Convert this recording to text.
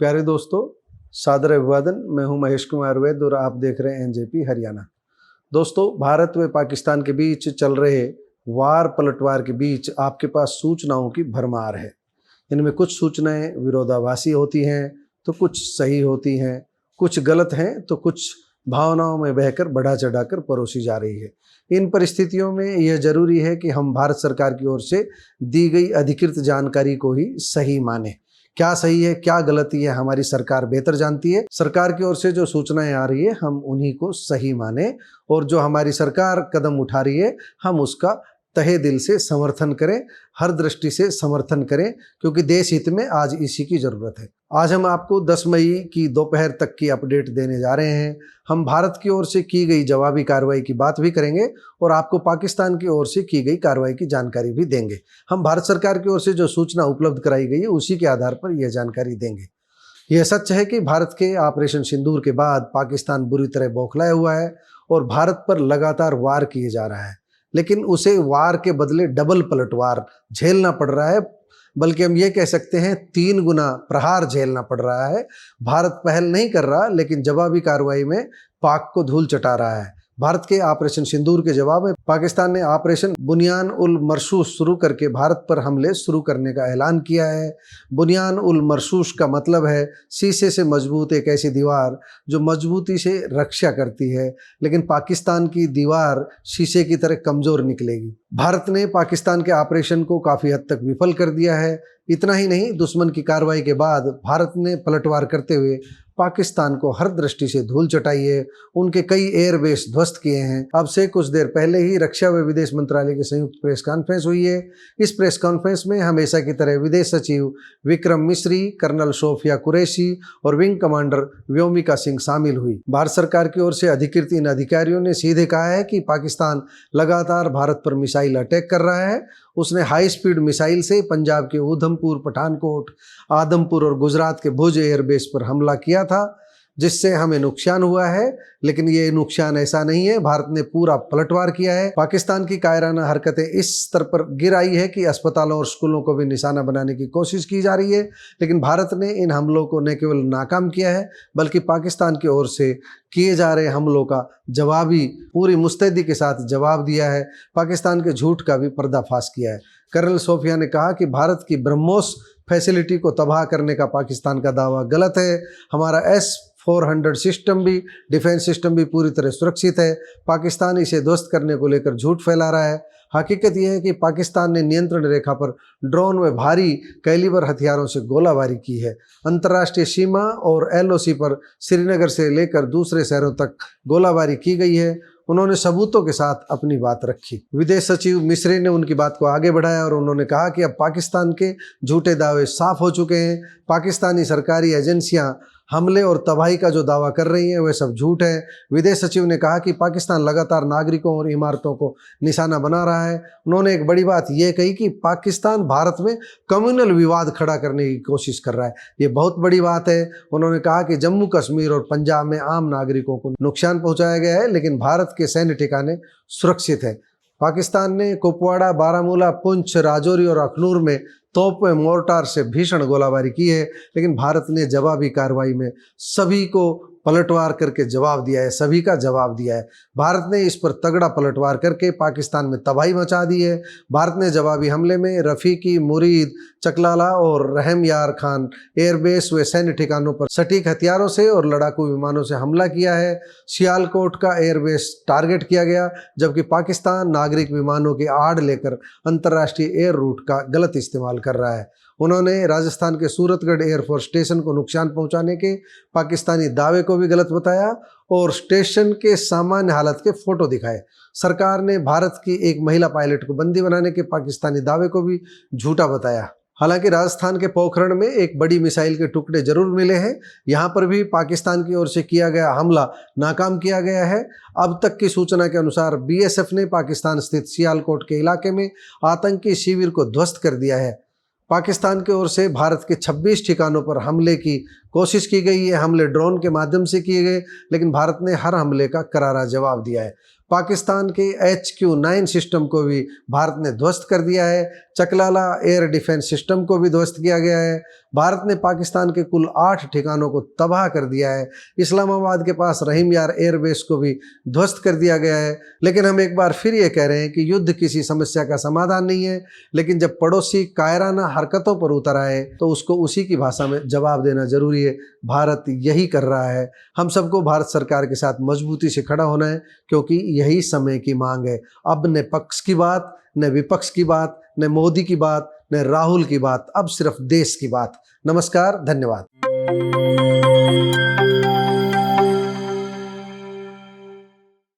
प्यारे दोस्तों, सादर अभिवादन। मैं हूं महेश कुमार वैद और आप देख रहे हैं एनजेपी हरियाणा। दोस्तों, भारत व पाकिस्तान के बीच चल रहे वार पलटवार के बीच आपके पास सूचनाओं की भरमार है। इनमें कुछ सूचनाएं विरोधाभासी होती हैं तो कुछ सही होती हैं, कुछ गलत हैं तो कुछ भावनाओं में बहकर बढ़ा चढ़ाकर परोसी जा रही है। इन परिस्थितियों में यह जरूरी है कि हम भारत सरकार की ओर से दी गई अधिकृत जानकारी को ही सही माने। क्या सही है क्या गलती है हमारी सरकार बेहतर जानती है। सरकार की ओर से जो सूचनाएं आ रही है हम उन्हीं को सही माने और जो हमारी सरकार कदम उठा रही है हम उसका तहे दिल से समर्थन करें, हर दृष्टि से समर्थन करें, क्योंकि देश हित में आज इसी की जरूरत है। आज हम आपको 10 मई की दोपहर तक की अपडेट देने जा रहे हैं। हम भारत की ओर से की गई जवाबी कार्रवाई की बात भी करेंगे और आपको पाकिस्तान की ओर से की गई कार्रवाई की जानकारी भी देंगे। हम भारत सरकार की ओर से जो सूचना उपलब्ध कराई गई है उसी के आधार पर यह जानकारी देंगे। यह सच है कि भारत के ऑपरेशन सिंदूर के बाद पाकिस्तान बुरी तरह बौखलाया हुआ है और भारत पर लगातार वार किए जा रहा है, लेकिन उसे वार के बदले डबल पलटवार झेलना पड़ रहा है। बल्कि हम ये कह सकते हैं 3 गुना प्रहार झेलना पड़ रहा है। भारत पहल नहीं कर रहा, लेकिन जवाबी कार्रवाई में पाक को धूल चटा रहा है। भारत के ऑपरेशन सिंदूर के जवाब में पाकिस्तान ने ऑपरेशन बुनियान उल मरसूस शुरू करके भारत पर हमले शुरू करने का ऐलान किया है। बुनियान उल मरसूस का मतलब है शीशे से मजबूत एक ऐसी दीवार जो मजबूती से रक्षा करती है, लेकिन पाकिस्तान की दीवार शीशे की तरह कमजोर निकलेगी। भारत ने पाकिस्तान के ऑपरेशन को काफी हद तक विफल कर दिया है। इतना ही नहीं, दुश्मन की कार्रवाई के बाद भारत ने पलटवार करते हुए पाकिस्तान को हर दृष्टि से धूल चटाई है। उनके कई एयरबेस ध्वस्त किए हैं। अब से कुछ देर पहले ही रक्षा व विदेश मंत्रालय की संयुक्त प्रेस कॉन्फ्रेंस हुई है। इस प्रेस कॉन्फ्रेंस में हमेशा की तरह विदेश सचिव विक्रम मिस्री, कर्नल सोफिया कुरैशी और विंग कमांडर व्योमिका सिंह शामिल हुई। भारत सरकार की ओर से अधिकृत इन अधिकारियों ने सीधे कहा है कि पाकिस्तान लगातार भारत पर मिसाइल अटैक कर रहा है। उसने हाई स्पीड मिसाइल से पंजाब के उधमपुर, पठानकोट, आदमपुर और गुजरात के भुज एयरबेस पर हमला किया था, जिससे हमें नुकसान हुआ है। लेकिन ये नुकसान ऐसा नहीं है, भारत ने पूरा पलटवार किया है। पाकिस्तान की कायराना हरकतें इस स्तर पर गिर आई है कि अस्पतालों और स्कूलों को भी निशाना बनाने की कोशिश की जा रही है। लेकिन भारत ने इन हमलों को न केवल नाकाम किया है, बल्कि पाकिस्तान की ओर से किए जा रहे हमलों का जवाबी पूरी मुस्तैदी के साथ जवाब दिया है। पाकिस्तान के झूठ का भी पर्दाफाश किया है। कर्नल सोफिया ने कहा कि भारत की ब्रह्मोस फैसिलिटी को तबाह करने का पाकिस्तान का दावा गलत है। हमारा S-400 सिस्टम भी, डिफेंस सिस्टम भी पूरी तरह सुरक्षित है। पाकिस्तान इसे ध्वस्त करने को लेकर झूठ फैला रहा है। हकीकत यह है कि पाकिस्तान ने नियंत्रण रेखा पर ड्रोन व भारी कैलिबर हथियारों से गोलाबारी की है। अंतर्राष्ट्रीय सीमा और LOC पर श्रीनगर से लेकर दूसरे शहरों तक गोलाबारी की गई है। उन्होंने सबूतों के साथ अपनी बात रखी। विदेश सचिव मिस्री ने उनकी बात को आगे बढ़ाया और उन्होंने कहा कि अब पाकिस्तान के झूठे दावे साफ हो चुके हैं। पाकिस्तानी सरकारी एजेंसियां हमले और तबाही का जो दावा कर रही हैं वह सब झूठ है। विदेश सचिव ने कहा कि पाकिस्तान लगातार नागरिकों और इमारतों को निशाना बना रहा है। उन्होंने एक बड़ी बात यह कही कि पाकिस्तान भारत में कम्युनल विवाद खड़ा करने की कोशिश कर रहा है। ये बहुत बड़ी बात है। उन्होंने कहा कि जम्मू कश्मीर और पंजाब में आम नागरिकों को नुकसान पहुंचाया गया है, लेकिन भारत के सैन्य ठिकाने सुरक्षित है। पाकिस्तान ने कुपवाड़ा, बारामूला, पुंछ, राजौरी और अखनूर में तोप व मोर्टार से भीषण गोलाबारी की है, लेकिन भारत ने जवाबी कार्रवाई में सभी को पलटवार करके जवाब दिया है, सभी का जवाब दिया है। भारत ने इस पर तगड़ा पलटवार करके पाकिस्तान में तबाही मचा दी है। भारत ने जवाबी हमले में रफ़ीकी, मुरीद, चकलाला और रहम यार खान एयरबेस व सैन्य ठिकानों पर सटीक हथियारों से और लड़ाकू विमानों से हमला किया है। सियालकोट का एयरबेस टारगेट किया गया, जबकि पाकिस्तान नागरिक विमानों की आड़ लेकर अंतर्राष्ट्रीय एयर रूट का गलत इस्तेमाल कर रहा है। उन्होंने राजस्थान के सूरतगढ़ एयरफोर्स स्टेशन को नुकसान पहुंचाने के पाकिस्तानी दावे को भी गलत बताया और स्टेशन के सामान्य हालत के फोटो दिखाए। सरकार ने भारत की एक महिला पायलट को बंदी बनाने के पाकिस्तानी दावे को भी झूठा बताया। हालांकि राजस्थान के पोखरण में एक बड़ी मिसाइल के टुकड़े जरूर मिले हैं। यहाँ पर भी पाकिस्तान की ओर से किया गया हमला नाकाम किया गया है। अब तक की सूचना के अनुसार BSF ने पाकिस्तान स्थित सियालकोट के इलाके में आतंकी शिविर को ध्वस्त कर दिया है। पाकिस्तान की ओर से भारत के 26 ठिकानों पर हमले की कोशिश की गई है। हमले ड्रोन के माध्यम से किए गए, लेकिन भारत ने हर हमले का करारा जवाब दिया है। पाकिस्तान के HQ-9 सिस्टम को भी भारत ने ध्वस्त कर दिया है। चकलाला एयर डिफेंस सिस्टम को भी ध्वस्त किया गया है। भारत ने पाकिस्तान के कुल 8 ठिकानों को तबाह कर दिया है। इस्लामाबाद के पास रहीम यार एयरबेस को भी ध्वस्त कर दिया गया है। लेकिन हम एक बार फिर ये कह रहे हैं कि युद्ध किसी समस्या का समाधान नहीं है, लेकिन जब पड़ोसी कायराना हरकतों पर उतर आए तो उसको उसी की भाषा में जवाब देना जरूरी है। भारत यही कर रहा है। हम सबको भारत सरकार के साथ मजबूती से खड़ा होना है, क्योंकि यही समय की मांग है। अब न पक्ष की बात, न विपक्ष की बात, न मोदी की बात, न राहुल की बात, अब सिर्फ देश की बात। नमस्कार, धन्यवाद।